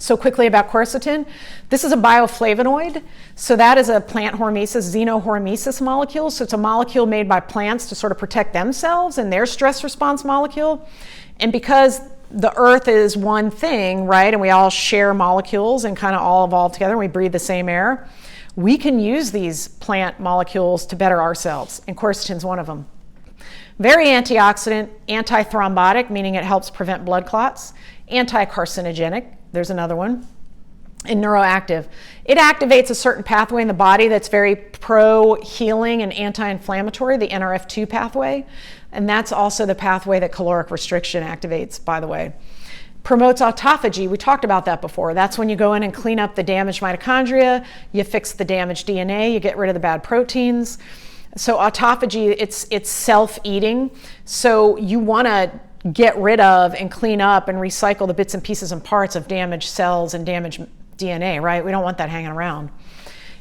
So quickly about quercetin, this is a bioflavonoid. So that is a plant hormesis, xenohormesis molecule. So it's a molecule made by plants to sort of protect themselves and their stress response molecule. And because the earth is one thing, right, and we all share molecules and kind of all evolve together and we breathe the same air, we can use these plant molecules to better ourselves, and quercetin's one of them. Very antioxidant, antithrombotic, meaning it helps prevent blood clots, anti-carcinogenic, there's another one, and neuroactive. It activates a certain pathway in the body that's very pro-healing and anti-inflammatory, the NRF2 pathway, and that's also the pathway that caloric restriction activates, by the way. Promotes autophagy, we talked about that before. That's when you go in and clean up the damaged mitochondria, you fix the damaged DNA, you get rid of the bad proteins. So autophagy, it's self-eating, so you want to get rid of and clean up and recycle the bits and pieces and parts of damaged cells and damaged DNA, right? We don't want that hanging around.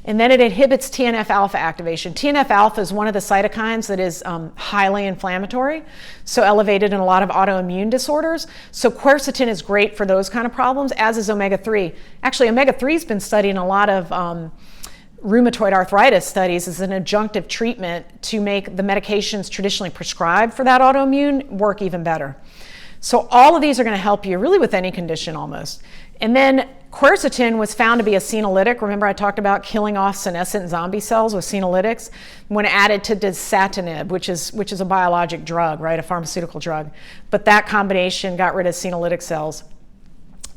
And then it inhibits TNF alpha activation. TNF alpha is one of the cytokines that is highly inflammatory, so elevated in a lot of autoimmune disorders. So quercetin is great for those kind of problems, as is omega-3. Actually, omega-3 has been studied in a lot of rheumatoid arthritis studies as an adjunctive treatment to make the medications traditionally prescribed for that autoimmune work even better. So all of these are going to help you really with any condition almost. And then quercetin was found to be acinolytic. Remember I talked about killing off senescent zombie cells with senolytics when added to dasatinib, which is a biologic drug, right, a pharmaceutical drug. But that combination got rid of senolytic cells.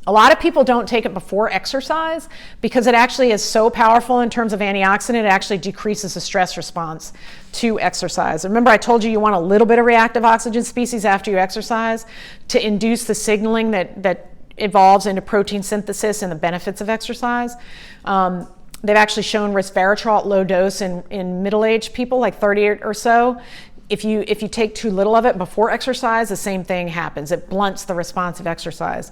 A lot of people don't take it before exercise because it actually is so powerful in terms of antioxidant, it actually decreases the stress response to exercise. Remember I told you you want a little bit of reactive oxygen species after you exercise to induce the signaling that evolves into protein synthesis and the benefits of exercise. They've actually shown resveratrol at low dose in middle-aged people, like 30 or so. If you take too little of it before exercise, the same thing happens. It blunts the response of exercise.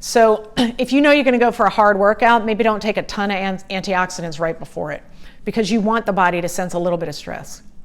So if you know you're going to go for a hard workout, maybe don't take a ton of antioxidants right before it because you want the body to sense a little bit of stress.